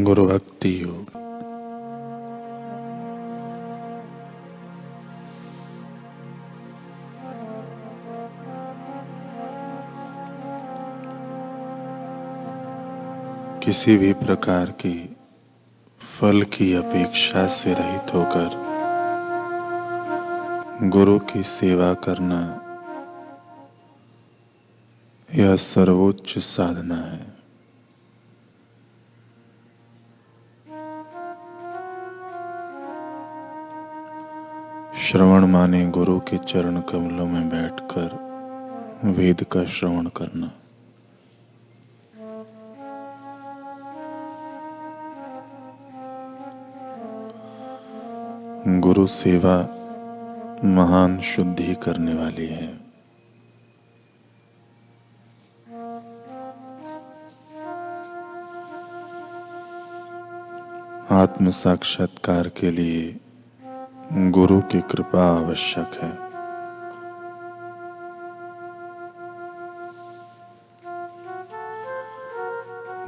गुरु भक्ति योग। किसी भी प्रकार की फल की अपेक्षा से रहित होकर गुरु की सेवा करना यह सर्वोच्च साधना है। श्रवण माने गुरु के चरण कमलों में बैठकर वेद का श्रवण करना। गुरु सेवा महान शुद्धि करने वाली है। आत्म साक्षात्कार के लिए गुरु की कृपा आवश्यक है।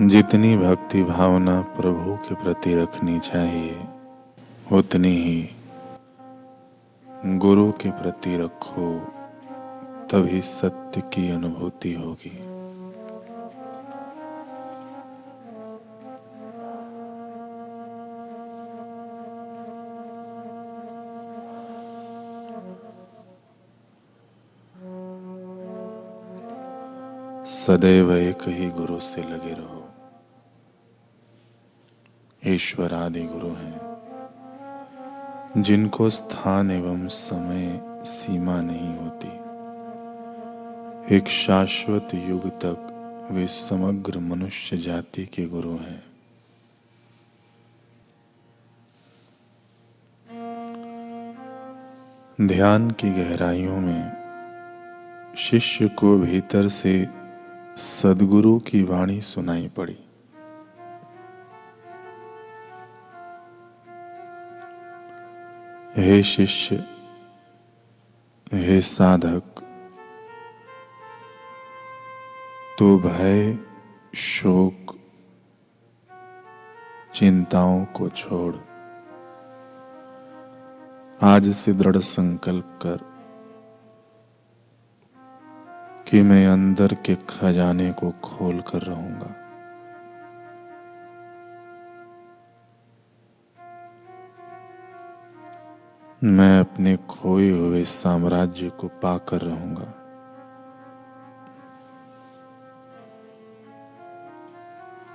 जितनी भक्ति भावना प्रभु के प्रति रखनी चाहिए उतनी ही गुरु के प्रति रखो, तभी सत्य की अनुभूति होगी। सदैव एक ही गुरु से लगे रहो। ईश्वर आदि गुरु हैं जिनको स्थान एवं समय सीमा नहीं होती। एक शाश्वत युग तक वे समग्र मनुष्य जाति के गुरु हैं। ध्यान की गहराइयों में शिष्य को भीतर से सद्गुरु की वाणी सुनाई पड़ी। हे शिष्य, हे साधक, तो भय, शोक, चिंताओं को छोड़ आज से दृढ़ संकल्प कर कि मैं अंदर के खजाने को खोल कर रहूंगा। मैं अपने खोए हुए साम्राज्य को पाकर रहूंगा।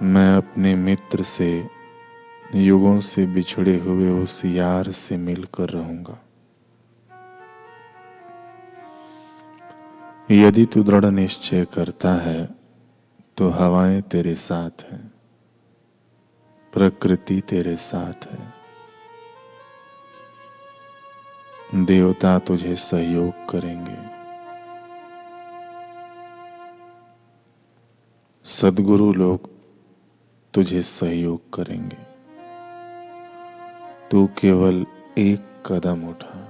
मैं अपने मित्र से, युगों से बिछड़े हुए उस यार से मिलकर रहूंगा। यदि तू दृढ़ निश्चय करता है तो हवाएं तेरे साथ हैं, प्रकृति तेरे साथ है, देवता तुझे सहयोग करेंगे, सद्गुरु लोग तुझे सहयोग करेंगे। तू केवल एक कदम उठा।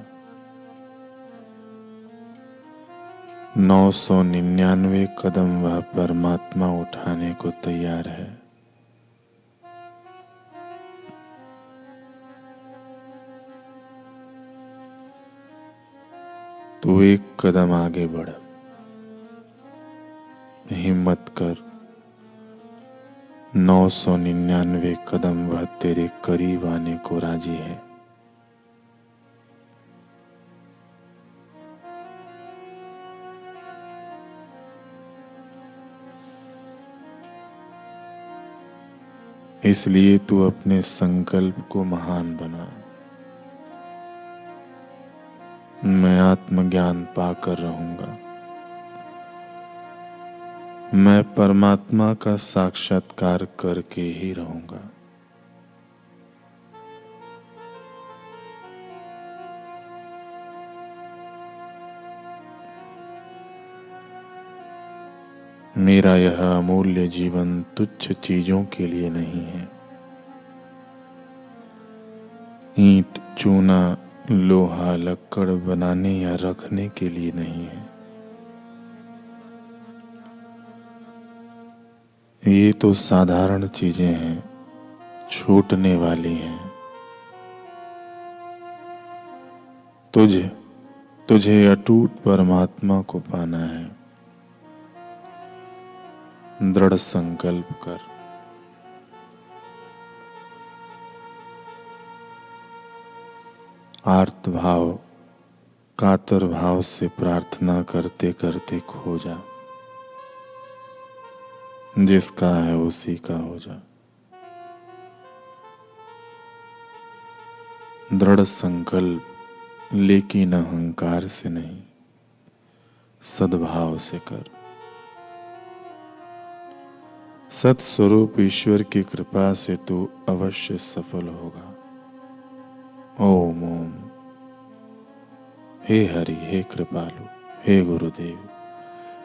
999 कदम वह परमात्मा उठाने को तैयार है। तू एक कदम आगे बढ़, हिम्मत कर। 999 कदम वह तेरे करीब आने को राजी है। इसलिए तू अपने संकल्प को महान बना। मैं आत्मज्ञान पाकर रहूंगा। मैं परमात्मा का साक्षात्कार करके ही रहूंगा। मेरा यह अमूल्य जीवन तुच्छ चीजों के लिए नहीं है। ईंट, चूना, लोहा, लक्कड़ बनाने या रखने के लिए नहीं है। ये तो साधारण चीजें हैं, छूटने वाली हैं। तुझे अटूट परमात्मा को पाना है। दृढ़ संकल्प कर। आर्त भाव, कातर भाव से प्रार्थना करते करते खो जा। जिसका है उसी का हो जा। दृढ़ संकल्प, लेकिन अहंकार से नहीं, सद्भाव से कर। सत्स्वरूप ईश्वर की कृपा से तू अवश्य सफल होगा। ओम ओम। हे हरि, हे कृपालु, हे गुरुदेव,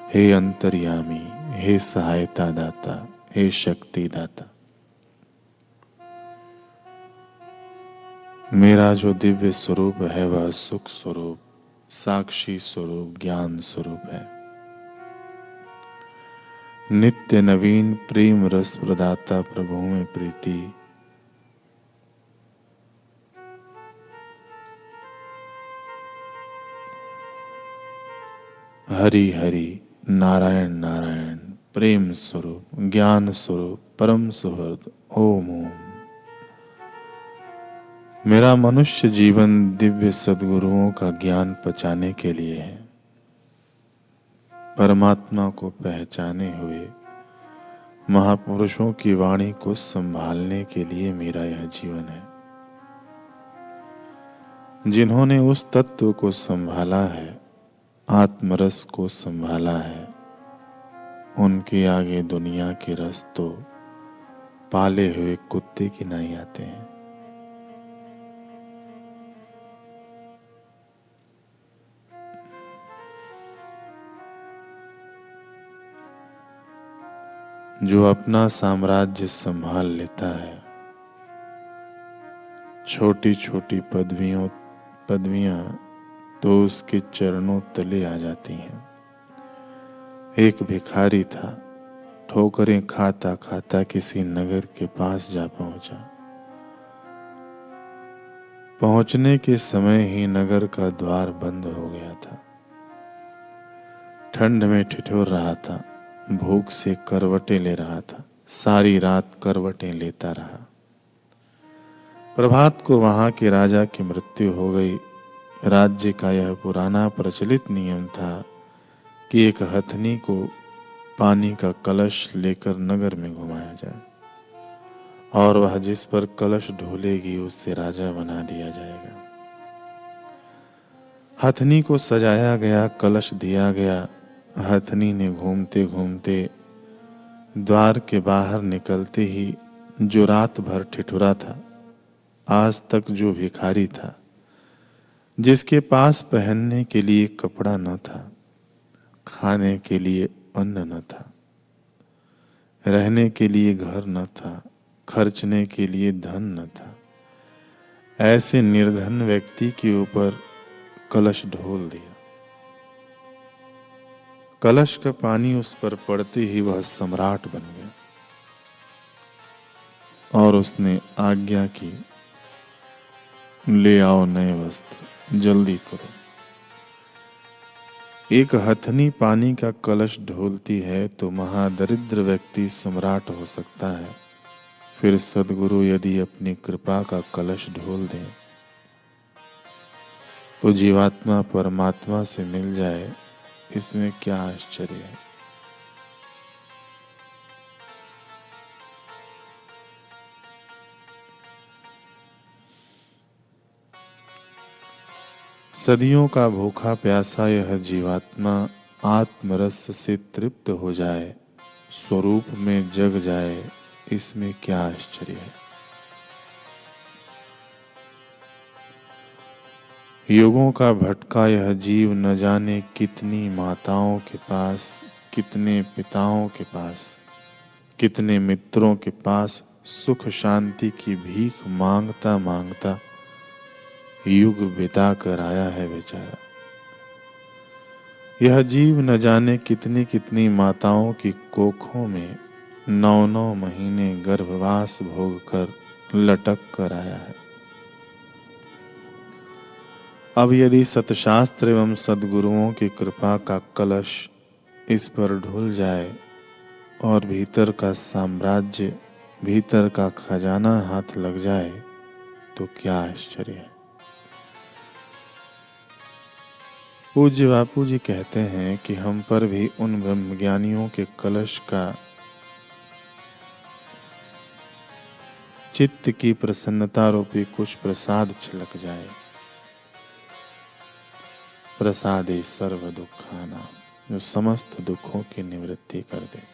हे अंतर्यामी, हे सहायता दाता, हे शक्ति दाता। मेरा जो दिव्य स्वरूप है वह सुख स्वरूप, साक्षी स्वरूप, ज्ञान स्वरूप है। नित्य नवीन प्रेम रस प्रदाता प्रभु में प्रीति। हरि हरि, नारायण नारायण, प्रेम स्वरूप, ज्ञान स्वरूप, परम सुहृद। ओम ओम। मेरा मनुष्य जीवन दिव्य सद्गुरुओं का ज्ञान पचाने के लिए है। परमात्मा को पहचाने हुए महापुरुषों की वाणी को संभालने के लिए मेरा यह जीवन है। जिन्होंने उस तत्व को संभाला है, आत्मरस को संभाला है, उनके आगे दुनिया के रस तो पाले हुए कुत्ते की नहीं आते हैं। जो अपना साम्राज्य संभाल लेता है, छोटी छोटी पदवियां तो उसके चरणों तले आ जाती हैं। एक भिखारी था, ठोकरें खाता खाता किसी नगर के पास जा पहुंचा। पहुंचने के समय ही नगर का द्वार बंद हो गया था। ठंड में ठिठुर रहा था, भूख से करवटें ले रहा था, सारी रात करवटें लेता रहा। प्रभात को वहां के राजा की मृत्यु हो गई। राज्य का यह पुराना प्रचलित नियम था कि एक हथनी को पानी का कलश लेकर नगर में घुमाया जाए और वह जिस पर कलश ढोलेगी उससे राजा बना दिया जाएगा। हथनी को सजाया गया, कलश दिया गया। हथनी ने घूमते घूमते द्वार के बाहर निकलते ही जो रात भर ठिठुरा था, आज तक जो भिखारी था, जिसके पास पहनने के लिए कपड़ा न था, खाने के लिए अन्न न था, रहने के लिए घर न था, खर्चने के लिए धन न था, ऐसे निर्धन व्यक्ति के ऊपर कलश ढोल दिया। कलश का पानी उस पर पड़ते ही वह सम्राट बन गया और उसने आज्ञा की, ले आओ नए वस्त्र, जल्दी करो। एक हथनी पानी का कलश ढोलती है तो महादरिद्र व्यक्ति सम्राट हो सकता है। फिर सद्गुरु यदि अपनी कृपा का कलश ढोल दें तो जीवात्मा परमात्मा से मिल जाए, इसमें क्या आश्चर्य है। सदियों का भूखा प्यासा यह जीवात्मा आत्मरस से तृप्त हो जाए, स्वरूप में जग जाए, इसमें क्या आश्चर्य है। युगों का भटका यह जीव न जाने कितनी माताओं के पास, कितने पिताओं के पास, कितने मित्रों के पास सुख शांति की भीख मांगता मांगता युग बिता कर आया है बेचारा। यह जीव न जाने कितनी कितनी माताओं की कोखों में 9 महीने गर्भवास भोग कर लटक कर आया है। अब यदि सतशास्त्र एवं सद्गुरुओं की कृपा का कलश इस पर ढुल जाए और भीतर का साम्राज्य, भीतर का खजाना हाथ लग जाए तो क्या आश्चर्य है। पूज्य बापू जी कहते हैं कि हम पर भी उन ब्रह्मज्ञानियों के कलश का चित्त की प्रसन्नता रूपी कुछ प्रसाद छिलक जाए। प्रसादे सर्व दुखाना, जो समस्त दुखों की निवृत्ति कर दे।